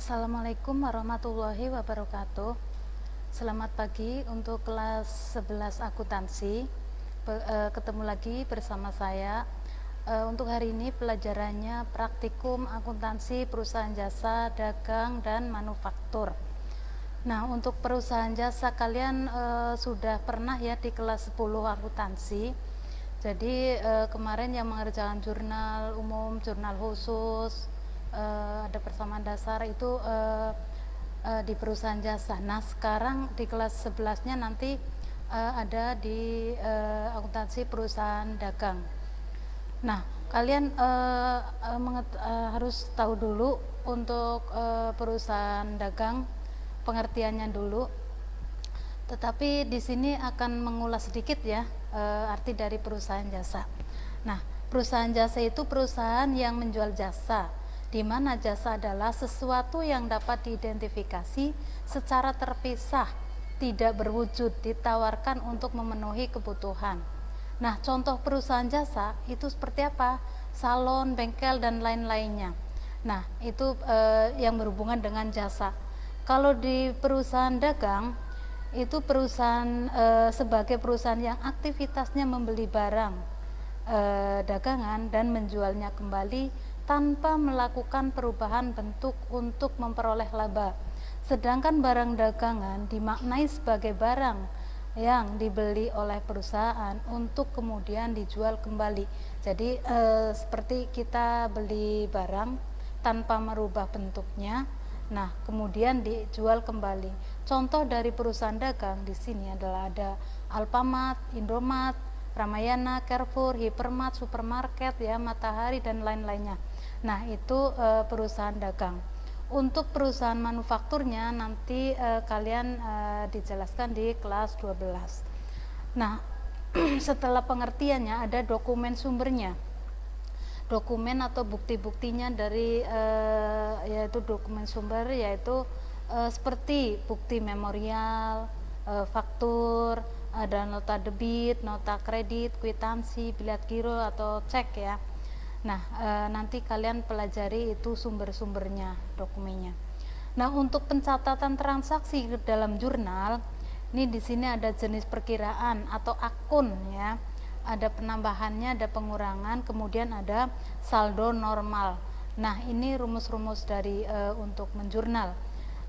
Assalamualaikum warahmatullahi wabarakatuh. Selamat pagi untuk kelas 11 akuntansi. Ketemu lagi bersama saya. Untuk hari ini pelajarannya praktikum akuntansi perusahaan jasa, dagang, dan manufaktur. Nah, untuk perusahaan jasa kalian sudah pernah ya di kelas 10 akuntansi. Jadi kemarin yang mengerjakan jurnal umum, jurnal khusus, ada persamaan dasar itu di perusahaan jasa. Nah, sekarang di kelas 11-nya nanti ada di akuntansi perusahaan dagang. Nah, kalian harus tahu dulu untuk perusahaan dagang, pengertiannya dulu. Tetapi di sini akan mengulas sedikit ya arti dari perusahaan jasa. Nah, perusahaan jasa itu perusahaan yang menjual jasa, di mana jasa adalah sesuatu yang dapat diidentifikasi secara terpisah, tidak berwujud, ditawarkan untuk memenuhi kebutuhan. Nah, contoh perusahaan jasa itu seperti apa? Salon, bengkel, dan lain-lainnya. Nah, itu yang berhubungan dengan jasa. Kalau di perusahaan dagang, itu perusahaan sebagai perusahaan yang aktivitasnya membeli barang dagangan dan menjualnya kembali tanpa melakukan perubahan bentuk untuk memperoleh laba. Sedangkan barang dagangan dimaknai sebagai barang yang dibeli oleh perusahaan untuk kemudian dijual kembali. Jadi seperti kita beli barang tanpa merubah bentuknya, nah kemudian dijual kembali. Contoh dari perusahaan dagang di sini adalah ada Alfamart, Indomart, Ramayana, Carrefour, Hypermart, supermarket ya, Matahari, dan lain-lainnya. Nah, itu perusahaan dagang. Untuk perusahaan manufakturnya nanti kalian dijelaskan di kelas 12. Nah, setelah pengertiannya ada dokumen sumbernya. Dokumen atau bukti-buktinya dari yaitu dokumen sumber yaitu seperti bukti memorial, faktur, ada nota debit, nota kredit, kwitansi, bilet giro atau cek ya. Nah, nanti kalian pelajari itu sumber-sumbernya, dokumennya. Nah, untuk pencatatan transaksi dalam jurnal, ini di sini ada jenis perkiraan atau akun ya. Ada penambahannya, ada pengurangan, kemudian ada saldo normal. Nah, ini rumus-rumus dari untuk menjurnal.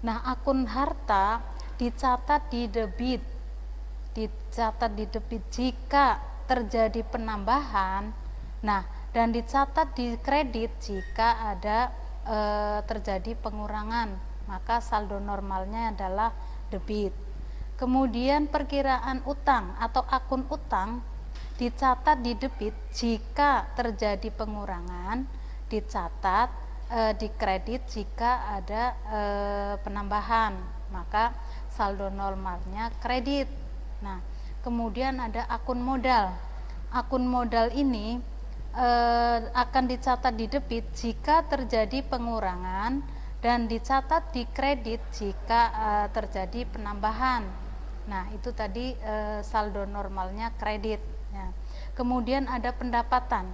Nah, akun harta dicatat di debit jika terjadi penambahan. Nah, dan dicatat di kredit jika ada terjadi pengurangan, maka saldo normalnya adalah debit. Kemudian perkiraan utang atau akun utang dicatat di debit jika terjadi pengurangan, dicatat di kredit jika ada penambahan, maka saldo normalnya kredit. Nah, kemudian ada akun modal. Akun modal ini akan dicatat di debit jika terjadi pengurangan dan dicatat di kredit jika terjadi penambahan. Nah, itu tadi saldo normalnya kredit ya. Kemudian ada pendapatan.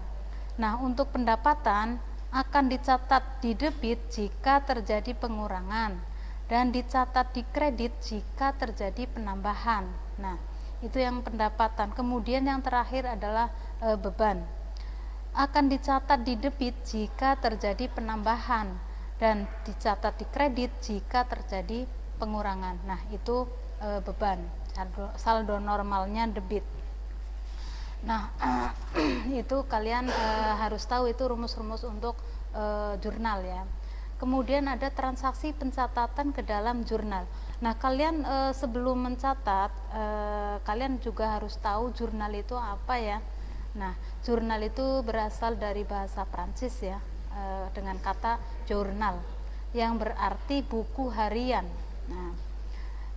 Nah, untuk pendapatan akan dicatat di debit jika terjadi pengurangan dan dicatat di kredit jika terjadi penambahan. Nah, itu yang pendapatan. Kemudian yang terakhir adalah beban. Akan dicatat di debit jika terjadi penambahan dan dicatat di kredit jika terjadi pengurangan. Nah, itu beban. Saldo normalnya debit. Nah, itu kalian harus tahu itu rumus-rumus untuk jurnal ya. Kemudian ada transaksi pencatatan ke dalam jurnal. Nah, kalian sebelum mencatat, kalian juga harus tahu jurnal itu apa ya. Nah, jurnal itu berasal dari bahasa Prancis ya, dengan kata journal yang berarti buku harian. Nah,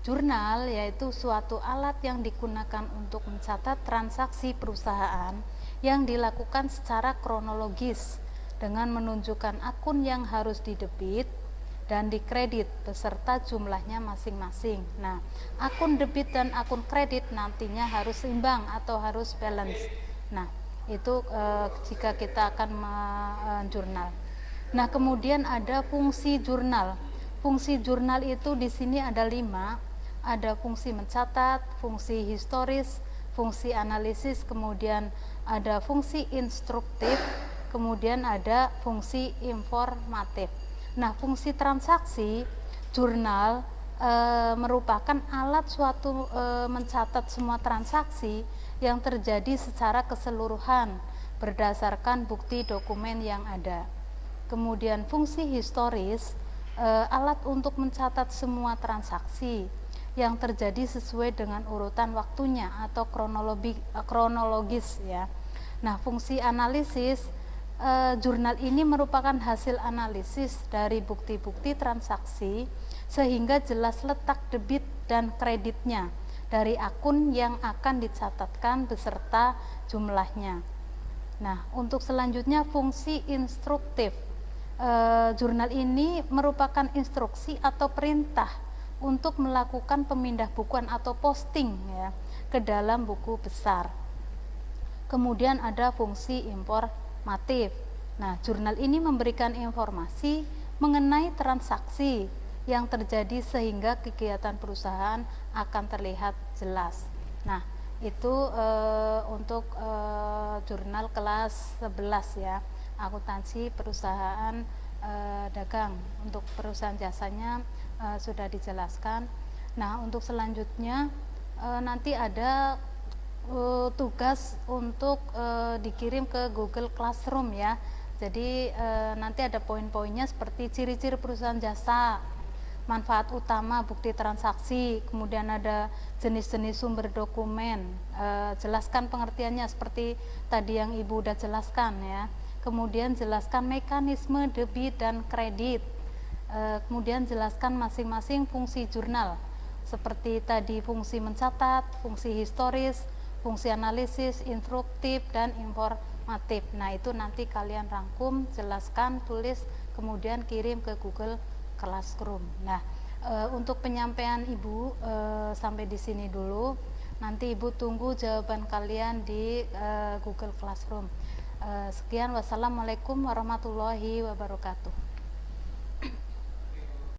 jurnal yaitu suatu alat yang digunakan untuk mencatat transaksi perusahaan yang dilakukan secara kronologis dengan menunjukkan akun yang harus didebit dan dikredit beserta jumlahnya masing-masing. Nah, akun debit dan akun kredit nantinya harus seimbang atau harus balance. Nah, itu jika kita akan menjurnal. Nah, kemudian ada fungsi jurnal. Fungsi jurnal itu di sini ada 5, ada fungsi mencatat, fungsi historis, fungsi analisis, kemudian ada fungsi instruktif, kemudian ada fungsi informatif. Nah, fungsi transaksi jurnal merupakan alat suatu mencatat semua transaksi yang terjadi secara keseluruhan berdasarkan bukti dokumen yang ada. Kemudian fungsi historis, alat untuk mencatat semua transaksi yang terjadi sesuai dengan urutan waktunya atau kronologis ya. Nah, fungsi analisis, jurnal ini merupakan hasil analisis dari bukti-bukti transaksi sehingga jelas letak debit dan kreditnya dari akun yang akan dicatatkan beserta jumlahnya. Nah, untuk selanjutnya fungsi instruktif. Jurnal ini merupakan instruksi atau perintah untuk melakukan pemindah bukuan atau posting ya ke dalam buku besar. Kemudian ada fungsi informatif. Nah, jurnal ini memberikan informasi mengenai transaksi yang terjadi sehingga kegiatan perusahaan akan terlihat jelas. Nah, itu untuk jurnal kelas 11 ya, akuntansi perusahaan dagang. Untuk perusahaan jasanya sudah dijelaskan. Nah, untuk selanjutnya nanti ada tugas untuk dikirim ke Google Classroom ya. Jadi nanti ada poin-poinnya seperti ciri-ciri perusahaan jasa, manfaat utama bukti transaksi, kemudian ada jenis-jenis sumber dokumen, jelaskan pengertiannya seperti tadi yang Ibu udah jelaskan ya. Kemudian jelaskan mekanisme debit dan kredit, kemudian jelaskan masing-masing fungsi jurnal seperti tadi fungsi mencatat, fungsi historis, fungsi analisis, instruktif, dan informatif. Nah, itu nanti kalian rangkum, jelaskan, tulis, kemudian kirim ke Google Classroom. Nah, untuk penyampaian Ibu sampai di sini dulu. Nanti Ibu tunggu jawaban kalian di Google Classroom. Sekian, wassalamualaikum warahmatullahi wabarakatuh.